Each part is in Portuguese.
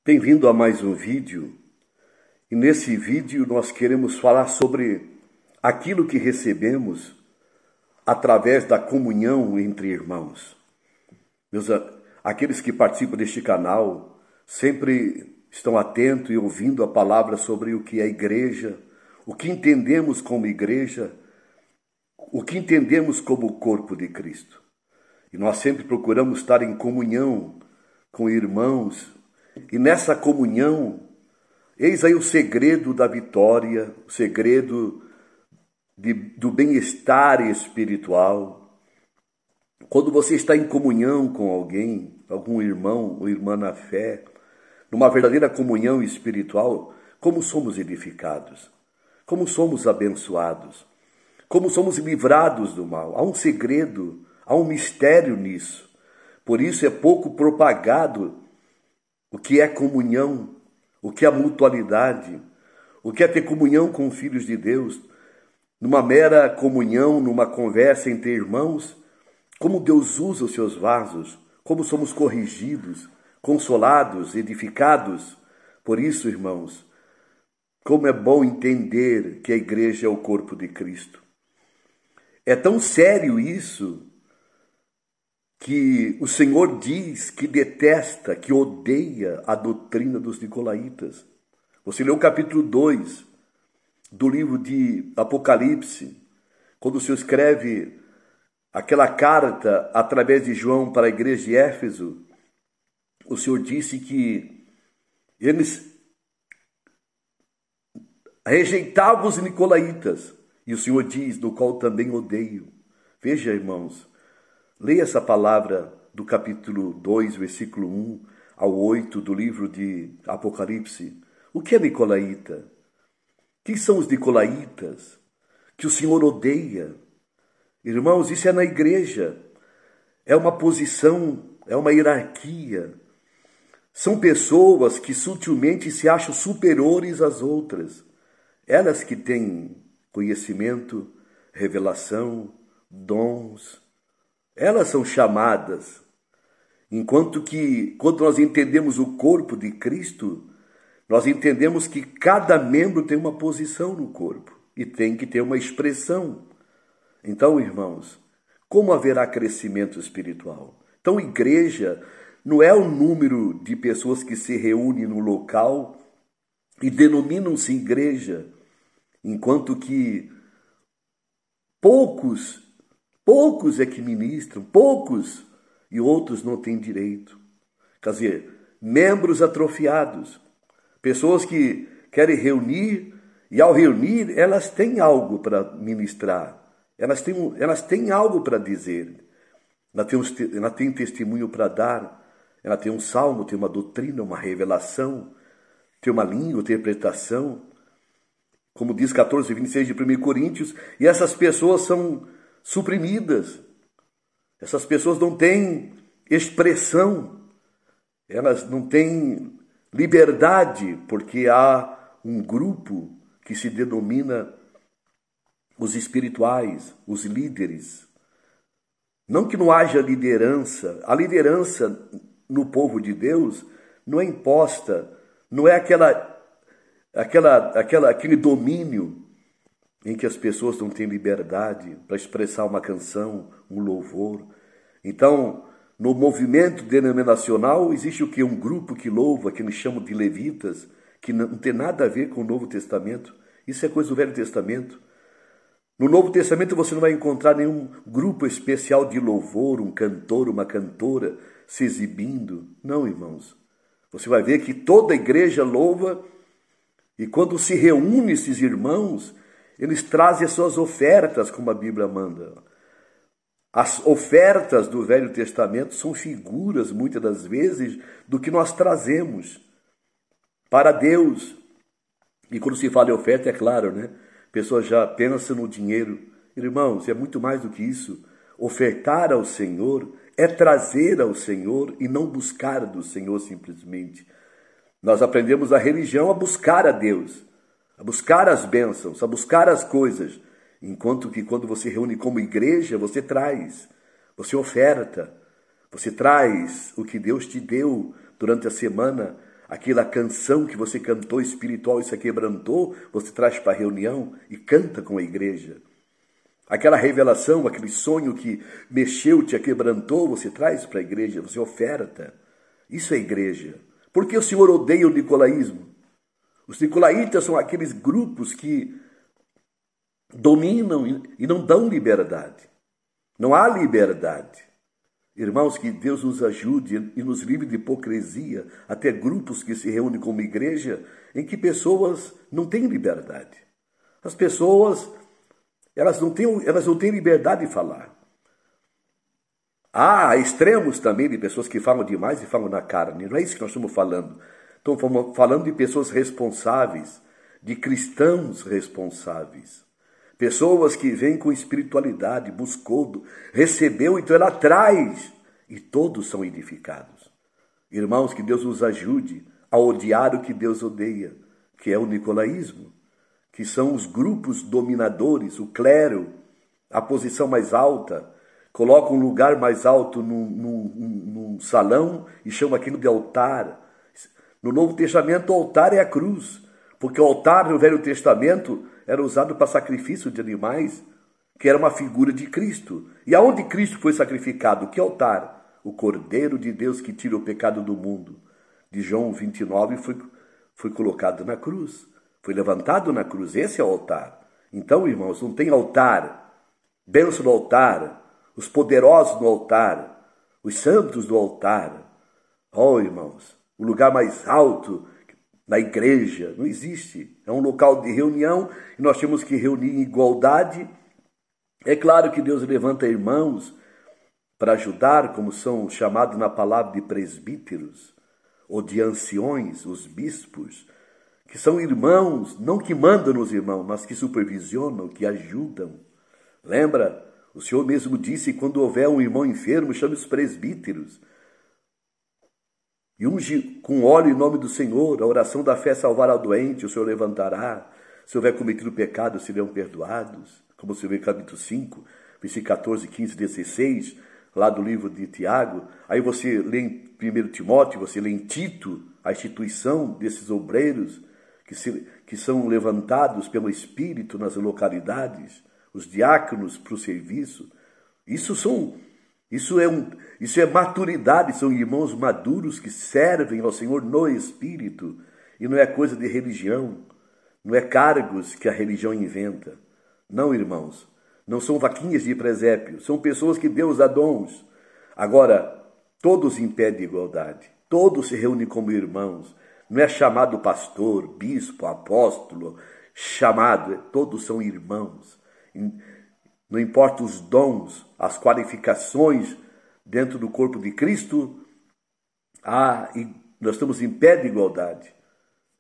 Bem-vindo a mais um vídeo, e nesse vídeo nós queremos falar sobre aquilo que recebemos através da comunhão entre irmãos. Aqueles que participam deste canal sempre estão atentos e ouvindo a palavra sobre o que é igreja, o que entendemos como igreja, o que entendemos como o corpo de Cristo. E nós sempre procuramos estar em comunhão com irmãos. E nessa comunhão, eis aí o segredo da vitória, o segredo do bem-estar espiritual. Quando você está em comunhão com alguém, algum irmão ou irmã na fé, numa verdadeira comunhão espiritual, como somos edificados, como somos abençoados, como somos livrados do mal. Há um segredo, há um mistério nisso. Por isso é pouco propagado o que é comunhão, o que é mutualidade, o que é ter comunhão com filhos de Deus, numa mera comunhão, numa conversa entre irmãos, como Deus usa os seus vasos, como somos corrigidos, consolados, edificados. Por isso, irmãos, como é bom entender que a igreja é o corpo de Cristo. É tão sério isso, que o Senhor diz que detesta, que odeia a doutrina dos nicolaítas. Você lê o capítulo 2 do livro de Apocalipse, quando o Senhor escreve aquela carta através de João para a igreja de Éfeso, o Senhor disse que eles rejeitavam os nicolaítas, e o Senhor diz, do qual também odeio. Veja, irmãos, leia essa palavra do capítulo 2, versículo 1 ao 8 do livro de Apocalipse. O que é nicolaíta? Quem são os nicolaítas que o Senhor odeia? Irmãos, isso é na igreja. É uma posição, é uma hierarquia. São pessoas que sutilmente se acham superiores às outras. Elas que têm conhecimento, revelação, dons. Elas são chamadas, enquanto que, quando nós entendemos o corpo de Cristo, nós entendemos que cada membro tem uma posição no corpo e tem que ter uma expressão. Então, irmãos, como haverá crescimento espiritual? Então, igreja não é o número de pessoas que se reúnem no local e denominam-se igreja, enquanto que poucos é que ministram, poucos, e outros não têm direito. Quer dizer, membros atrofiados, pessoas que querem reunir, e ao reunir, elas têm algo para ministrar, elas têm algo para dizer, ela tem testemunho para dar, ela tem um salmo, tem uma doutrina, uma revelação, tem uma língua, interpretação, como diz 14:26 de 1 Coríntios, e essas pessoas são suprimidas. Essas pessoas não têm expressão, elas não têm liberdade, porque há um grupo que se denomina os espirituais, os líderes. Não que não haja liderança, a liderança no povo de Deus não é imposta, não é aquele domínio em que as pessoas não têm liberdade para expressar uma canção, um louvor. Então, no movimento denominacional, existe o que? Um grupo que louva, que eles chamam de levitas, que não tem nada a ver com o Novo Testamento. Isso é coisa do Velho Testamento. No Novo Testamento você não vai encontrar nenhum grupo especial de louvor, um cantor, uma cantora se exibindo. Não, irmãos. Você vai ver que toda a igreja louva, e quando se reúnem esses irmãos, eles trazem as suas ofertas, como a Bíblia manda. As ofertas do Velho Testamento são figuras, muitas das vezes, do que nós trazemos para Deus. E quando se fala em oferta, é claro, né? A pessoa já pensa no dinheiro. Irmãos, é muito mais do que isso. Ofertar ao Senhor é trazer ao Senhor e não buscar do Senhor simplesmente. Nós aprendemos a religião a buscar a Deus, a buscar as bênçãos, a buscar as coisas, enquanto que quando você reúne como igreja, você traz, você oferta, você traz o que Deus te deu durante a semana, Aquela canção que você cantou espiritual e se quebrantou, você traz para a reunião e canta com a igreja. Aquela revelação, aquele sonho que mexeu, te quebrantou, você traz para a igreja, você oferta. Isso é igreja. Por que o Senhor odeia o nicolaísmo? Os nicolaítas são aqueles grupos que dominam e não dão liberdade. Não há liberdade. Irmãos, que Deus nos ajude e nos livre de hipocrisia, até grupos que se reúnem como igreja, em que pessoas não têm liberdade. As pessoas, elas não têm liberdade de falar. Há extremos também de pessoas que falam demais e falam na carne. Não é isso que nós estamos falando. Estamos falando de pessoas responsáveis, de cristãos responsáveis. Pessoas que vêm com espiritualidade, buscou, recebeu, então ela traz. E todos são edificados. Irmãos, que Deus nos ajude a odiar o que Deus odeia, que é o nicolaísmo, que são os grupos dominadores, o clero, a posição mais alta, coloca um lugar mais alto num salão e chama aquilo de altar. No Novo Testamento, o altar é a cruz, porque o altar no Velho Testamento era usado para sacrifício de animais, que era uma figura de Cristo. E aonde Cristo foi sacrificado? Que altar? O Cordeiro de Deus que tira o pecado do mundo. De João 29 foi colocado na cruz, foi levantado na cruz. Esse é o altar. Então, irmãos, não tem altar, bênção no altar, os poderosos no altar, os santos no altar. Oh, irmãos, o lugar mais alto na igreja não existe. É um local de reunião e nós temos que reunir em igualdade. É claro que Deus levanta irmãos para ajudar, como são chamados na palavra de presbíteros, ou de anciões, os bispos, que são irmãos, não que mandam nos irmãos, mas que supervisionam, que ajudam. Lembra? O Senhor mesmo disse, quando houver um irmão enfermo, chame os presbíteros. E unge com óleo em nome do Senhor, a oração da fé salvará o doente, o Senhor levantará. Se houver cometido pecado, serão perdoados. Como você vê no capítulo 5, versículo 14, 15, 16, lá do livro de Tiago. Aí você lê em 1 Timóteo, você lê em Tito, a instituição desses obreiros que são levantados pelo Espírito nas localidades, os diáconos para o serviço. Isso é maturidade, são irmãos maduros que servem ao Senhor no Espírito. E não é coisa de religião, não é cargos que a religião inventa. Não, irmãos, não são vaquinhas de presépio, são pessoas que Deus dá dons. Agora, todos impedem igualdade, todos se reúnem como irmãos. Não é chamado pastor, bispo, apóstolo, todos são irmãos. Não importa os dons, as qualificações dentro do corpo de Cristo, nós estamos em pé de igualdade.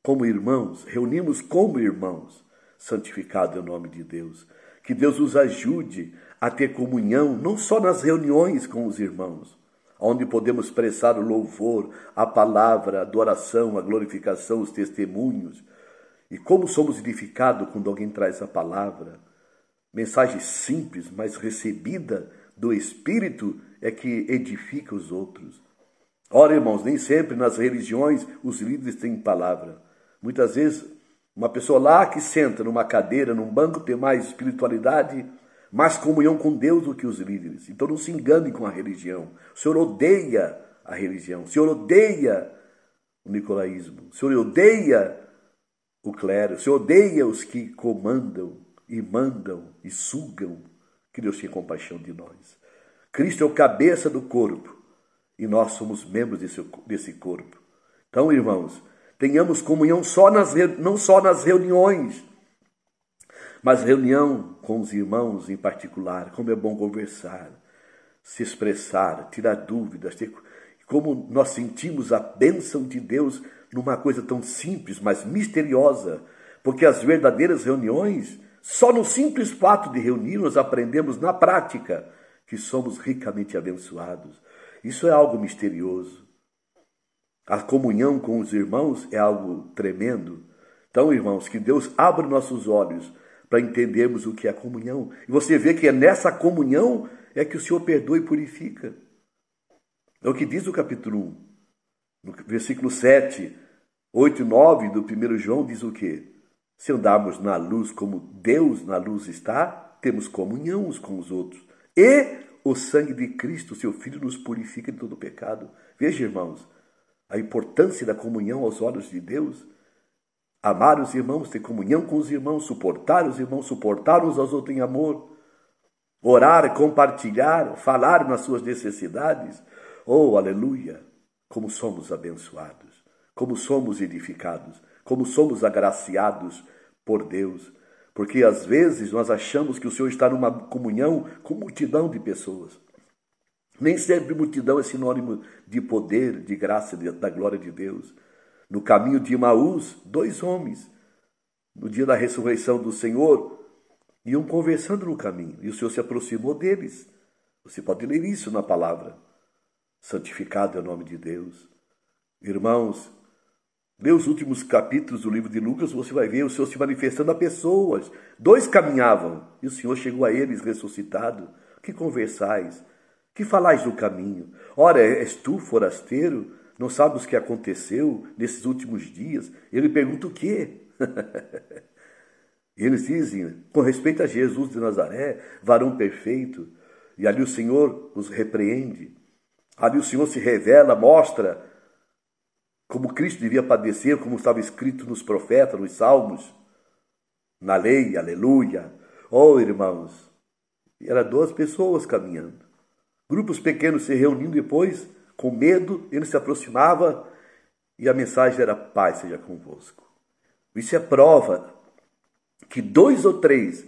Como irmãos, reunimos como irmãos, santificado é o nome de Deus. Que Deus nos ajude a ter comunhão, não só nas reuniões com os irmãos, onde podemos expressar o louvor, a palavra, a adoração, a glorificação, os testemunhos. E como somos edificados quando alguém traz a palavra. Mensagem simples, mas recebida do Espírito é que edifica os outros. Ora, irmãos, nem sempre nas religiões os líderes têm palavra. Muitas vezes, uma pessoa lá que senta numa cadeira, num banco, tem mais espiritualidade, mais comunhão com Deus do que os líderes. Então não se engane com a religião. O Senhor odeia a religião. O Senhor odeia o nicolaísmo. O Senhor odeia o clero. O Senhor odeia os que comandam e mandam e sugam. Que Deus tenha compaixão de nós. Cristo é o cabeça do corpo e nós somos membros desse corpo. Então, irmãos, tenhamos comunhão não só nas reuniões, mas reunião com os irmãos em particular. Como é bom conversar, se expressar, tirar dúvidas, como nós sentimos a bênção de Deus numa coisa tão simples, mas misteriosa, porque as verdadeiras reuniões, só no simples fato de reunir, nós aprendemos na prática que somos ricamente abençoados. Isso é algo misterioso. A comunhão com os irmãos é algo tremendo. Então, irmãos, que Deus abra nossos olhos para entendermos o que é a comunhão. E você vê que é nessa comunhão é que o Senhor perdoa e purifica. É o que diz o capítulo 1, no versículo 7. 8 e 9 do 1 João diz o quê? Se andarmos na luz como Deus na luz está, temos comunhão uns com os outros. E o sangue de Cristo, seu Filho, nos purifica de todo pecado. Veja, irmãos, a importância da comunhão aos olhos de Deus. Amar os irmãos, ter comunhão com os irmãos, suportar os irmãos, suportar uns aos outros em amor. Orar, compartilhar, falar nas suas necessidades. Oh, aleluia! Como somos abençoados, como somos edificados, como somos agraciados por Deus. Porque às vezes nós achamos que o Senhor está numa comunhão com multidão de pessoas. Nem sempre multidão é sinônimo de poder, de graça, da glória de Deus. No caminho de Emaús, 2 homens, no dia da ressurreição do Senhor, iam conversando no caminho, e o Senhor se aproximou deles. Você pode ler isso na palavra. Santificado é o nome de Deus. Irmãos, lê os últimos capítulos do livro de Lucas, você vai ver o Senhor se manifestando a pessoas. 2 caminhavam, e o Senhor chegou a eles ressuscitado. Que conversais? Que falais no caminho? Ora, és tu, forasteiro? Não sabes o que aconteceu nesses últimos dias? Ele pergunta o quê? Eles dizem, com respeito a Jesus de Nazaré, varão perfeito. E ali o Senhor os repreende. Ali o Senhor se revela, mostra como Cristo devia padecer, como estava escrito nos profetas, nos salmos, na lei, aleluia. Oh, irmãos, eram 2 pessoas caminhando. Grupos pequenos se reunindo depois, com medo, ele se aproximava e a mensagem era: paz seja convosco. Isso é prova que 2 ou 3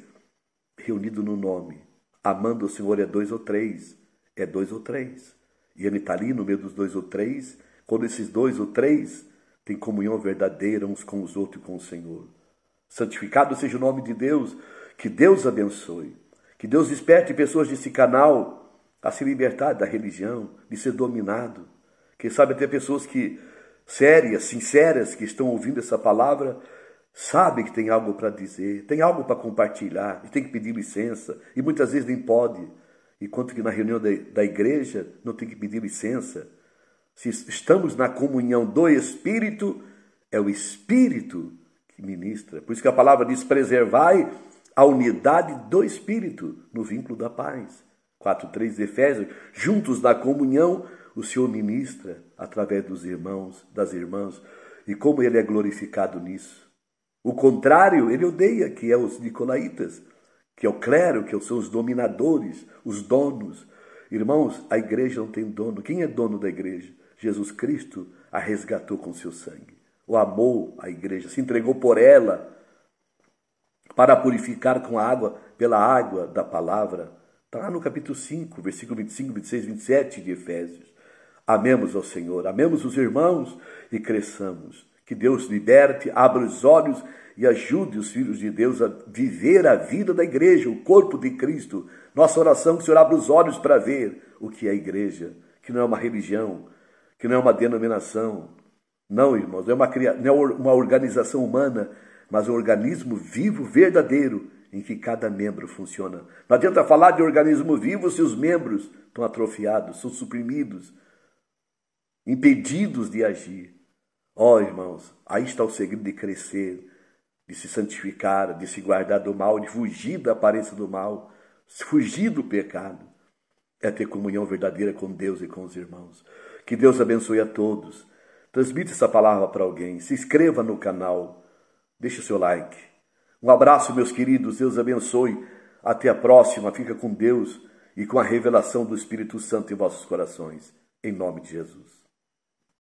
reunidos no nome, amando o Senhor é 2 ou 3, é 2 ou 3. E ele está ali no meio dos 2 ou 3, quando esses 2 ou 3 têm comunhão verdadeira uns com os outros e com o Senhor. Santificado seja o nome de Deus, que Deus abençoe, que Deus desperte pessoas desse canal a se libertar da religião, de ser dominado. Quem sabe até pessoas que, sérias, sinceras, que estão ouvindo essa palavra, sabem que tem algo para dizer, tem algo para compartilhar, e tem que pedir licença, e muitas vezes nem pode. Enquanto que na reunião da igreja não tem que pedir licença. Se estamos na comunhão do Espírito, é o Espírito que ministra. Por isso que a palavra diz: preservai a unidade do Espírito no vínculo da paz. 4:3 de Efésios, juntos na comunhão, o Senhor ministra através dos irmãos, das irmãs, e como Ele é glorificado nisso. O contrário, Ele odeia, que é os nicolaítas, que é o clero, que são os dominadores, os donos. Irmãos, a igreja não tem dono. Quem é dono da igreja? Jesus Cristo a resgatou com seu sangue. O amou a igreja, se entregou por ela para purificar com a água, pela água da palavra. Está lá no capítulo 5, versículo 25, 26, 27 de Efésios. Amemos ao Senhor, amemos os irmãos e cresçamos. Que Deus liberte, abra os olhos e ajude os filhos de Deus a viver a vida da igreja, o corpo de Cristo. Nossa oração é que o Senhor abra os olhos para ver o que é a igreja, que não é uma religião, que não é uma denominação. Não, irmãos, não é uma organização humana, mas um organismo vivo, verdadeiro, em que cada membro funciona. Não adianta falar de organismo vivo se os membros estão atrofiados, são suprimidos, impedidos de agir. Ó, irmãos, aí está o segredo de crescer, de se santificar, de se guardar do mal, de fugir da aparência do mal, fugir do pecado. É ter comunhão verdadeira com Deus e com os irmãos. Que Deus abençoe a todos. Transmita essa palavra para alguém. Se inscreva no canal. Deixe o seu like. Um abraço, meus queridos. Deus abençoe. Até a próxima. Fica com Deus e com a revelação do Espírito Santo em vossos corações. Em nome de Jesus.